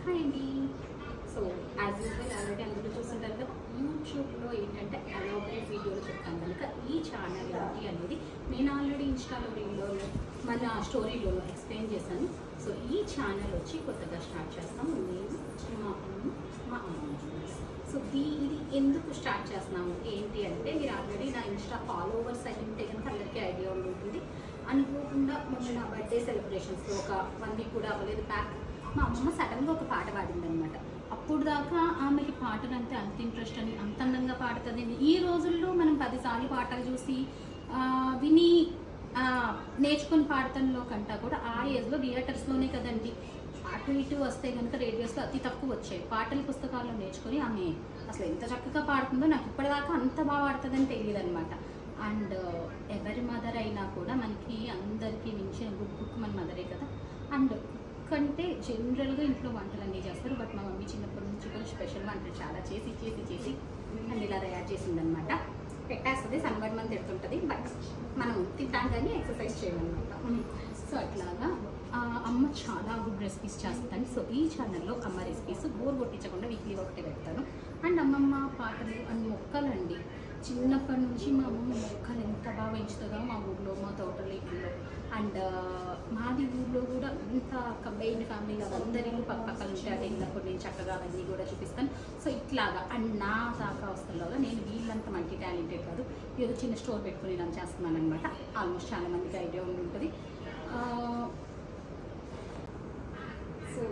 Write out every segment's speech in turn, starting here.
Hi అండి. So as usual already అందరూ చూస్తుంటారు కదా, యూట్యూబ్లో ఏంటంటే ఎలాబరేట్ వీడియోలో చెప్తాను కనుక ఈ ఛానల్ ఏంటి అనేది నేను ఆల్రెడీ ఇన్స్టాలో రీల్లో మన స్టోరీలో ఎక్స్ప్లెయిన్ చేశాను. సో ఈ ఛానల్ వచ్చి కొత్తగా స్టార్ట్ చేస్తాము. నేను మా అమ్మ. సో ఇది ఎందుకు స్టార్ట్ చేస్తున్నాము ఏంటి అంటే, మీరు ఆల్రెడీ నా ఇన్స్టా ఫాలోవర్స్ అయి ఉంటే కనుక అందరికీ ఐడియా ఉంటుంది. అనుకోకుండా మొన్న నా బర్త్డే సెలబ్రేషన్స్లో ఒక 1 వీక్ కూడా అవ్వలేదు బ్యాక్ మా అమ్మమ్మ సడన్గా ఒక పాట పాడిందనమాట. అప్పుడు దాకా ఆమెకి పాటలు అంటే అంత ఇంట్రెస్ట్ అని, అంత అందంగా పాడుతుంది. ఈ రోజుల్లో మనం 10 సార్లు పాటలు చూసి విని నేర్చుకొని పాడటంలో కంటా కూడా ఆ ఏజ్లో థియేటర్స్లోనే కదండి, అటు ఇటు వస్తే కనుక రేడియోస్లో అతి తక్కువ వచ్చాయి. పాటల పుస్తకాల్లో నేర్చుకొని ఆమె అసలు ఎంత చక్కగా పాడుతుందో నాకు ఇప్పటిదాకా అంత బాగా పాడుతుందని తెలియదు అనమాట. అండ్ ఎవరి మదర్ అయినా కూడా మనకి అందరికీ మించిన గుడ్ కుక్ మన మదరే కదా. అండ్ కంటే జనరల్గా ఇంట్లో వంటలు అన్నీ చేస్తారు, బట్ మా మమ్మీ చిన్నప్పటి నుంచి కూడా స్పెషల్ వంటలు చాలా చేసి అండ్ ఇలా తయారు చేసిందనమాట. పెట్టేస్తుంది, సన్బర్మని తిడుతుంటుంది, బట్ మనం తింటాం కానీ ఎక్సర్సైజ్ చేయమన్నమాట. సో అట్లాగా అమ్మ చాలా గుడ్ రెసిపీస్ చేస్తాను. సో ఈ ఛానల్లో అమ్మ రెసిపీస్ బోర్ కొట్టించకుండా వీక్లీ ఒకటే పెడతాను. అండ్ అమ్మమ్మ పాటలు అండ్ మొక్కలండి, చిన్నప్పటి నుంచి మా అమ్మమ్మ మొక్కలు ఎంత బాగా పెంచుతుందో మా ఊర్లో, మా తోటలో, ఇల్లులో. అండ్ మాది ఊర్లో కూడా ఇంత కంబైన్డ్ ఫ్యామిలీలో అందరి ఇల్లు పక్కపక్కన ఉంటే అదే ఇళ్ళప్పుడు నేను చక్కగా అవన్నీ కూడా చూపిస్తాను. సో ఇట్లాగా అండ్ నా దాకా వస్తుండగా నేను వీళ్ళంతా మల్టీ టాలెంటెడ్ కాదు, ఏదో చిన్న స్టోర్ పెట్టుకుని రన్ చేస్తున్నాను అనమాట. ఆల్మోస్ట్ చాలా మందికి ఐడియా ఉంటుంది. సో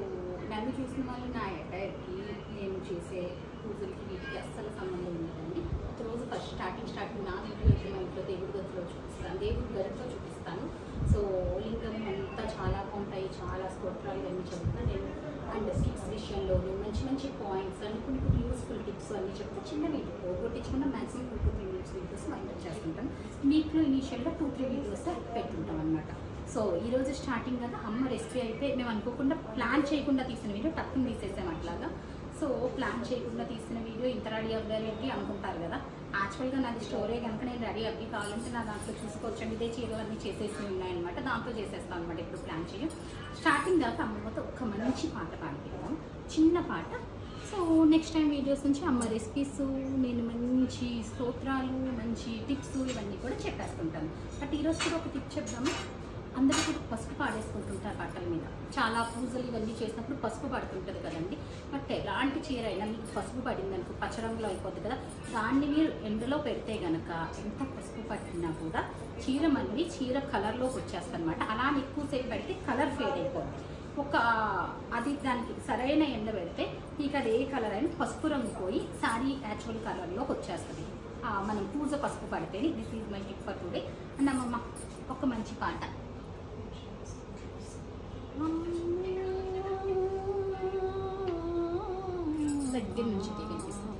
నన్ను చూసిన వాళ్ళు నా అటైర్కి, నేను చేసే పూజలకి, వీటికి అస్సలు సంబంధం ఉండదండి. ఒకరోజు ఫస్ట్ స్టార్టింగ్ నా ఇంట్లో అయితే మా ఇంట్లో దేవుడి గదిలో చూపిస్తాను, దేవుడి గదిలో చూపిస్తాను. సో లింగం అంతా చాలా ఉంటాయి, చాలా స్తోత్రాలు అన్నీ చెప్తాను నేను. అండ్ టిప్స్ విషయంలోనూ మంచి పాయింట్స్ అని కొన్ని యూస్ఫుల్ టిప్స్ అన్నీ చెప్తే చిన్న వీడియో కొట్టించకుండా maximum 2 to 3 minutes videos mind చేస్తుంటాను. వీక్లో ఇనీషియల్గా 2-3 వీడియోస్ పెట్టుంటాం అనమాట. సో ఈరోజు స్టార్టింగ్ కదా, అమ్మ రెసిపీ అయితే మేము అనుకోకుండా ప్లాన్ చేయకుండా తీసిన వీడియో టక్కుని తీసేసాం అట్లాగా. సో ప్లాన్ చేయకుండా తీసిన వీడియో ఇంత రెడీ అవ్వాలి అనుకుంటారు కదా. యాక్చువల్గా నాది స్టోరీ కనుక నేను రెడీ అవ్వి కావాలంటే నా దాంట్లో చూసుకోవచ్చండి. ఇదే చీరలు అన్నీ చేసేసి ఉన్నాయన్నమాట, దాంట్లో చేసేస్తాను అనమాట. ఇప్పుడు ప్లాన్ చేయం. స్టార్టింగ్ దాకా అమ్మతో ఒక మంచి పాట పాడిపోయాం, చిన్న పాట. సో నెక్స్ట్ టైం వీడియోస్ నుంచి అమ్మ రెసిపీస్, నేను మంచి స్తోత్రాలు, మంచి టిప్స్ ఇవన్నీ కూడా చెప్పేస్తుంటాను. బట్ ఈరోజు కూడా ఒక టిప్ చెప్దాము. అందరూ కూడా పసుపు పాడేసుకుంటుంటారు బట్టల మీద, చాలా పూజలు ఇవన్నీ చేసినప్పుడు పసుపు పడుతుంటుంది కదండి. బట్ ఎలాంటి చీర అయినా మీకు పసుపు పడింది అనుకో, పచ్చ రంగులో అయిపోతుంది కదా, దాన్ని మీరు ఎండలో పెడితే కనుక ఎంత పసుపు పట్టినా కూడా చీర మళ్ళీ చీర కలర్లోకి వచ్చేస్తుంది అనమాట. అలా ఎక్కువసేపు పెడితే కలర్ ఫేడ్ అయిపోతుంది. అది దానికి సరైన ఎండ పెడితే మీకు అది ఏ కలర్ అయినా పసుపు రంగు పోయి శారీ యాక్చువల్ కలర్లోకి వచ్చేస్తుంది మనం పూజ పసుపు పడితేనే. This is my tip for today. And అమ్మమ్మ ఒక మంచి పాట దగ్గర నుంచి తీపిస్తుంది.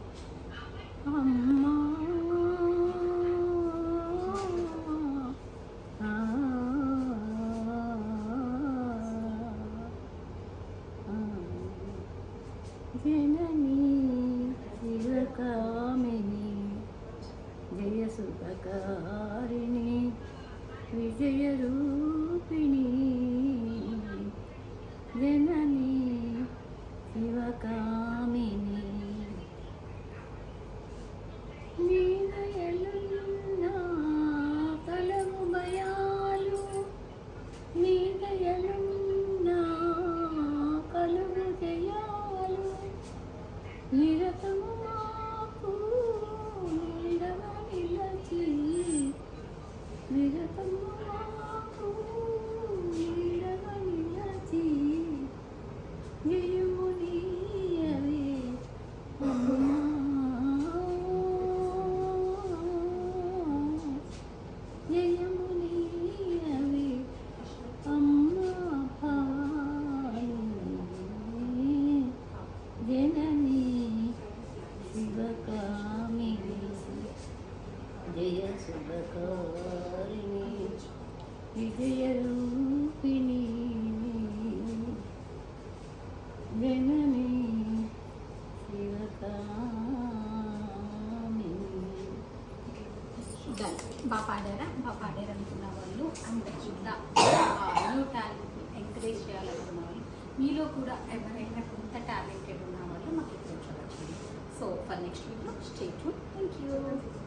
అమ్మా జననీ శివకామిని జయ సుఖకారిణి విజయ రూపిణి, జననీ శివకామిని నీ దయలున్నా కలవు భయాలు, నీ దయలున్నా కలుగు జయాలు, నిరతము మాకు నీడగా నిలచి, నిరతము మాకు నీడగా నిలచి, జయము నీయవే అమ్మా, జయము నీయవే అమ్మా భవాని, జననీ శివకామిని జయ శుభకారిణి విజయ రూపిణి, జననీ శివకామిని. బాగా పాడారు అనుకున్న వాళ్ళు అండ్ న్యూ టాలెంట్ ఎంకరేజ్ చేయాలనుకున్న వాళ్ళు, మీలో కూడా ఎవరైనా కొంత next video. Stay tune. Thank you.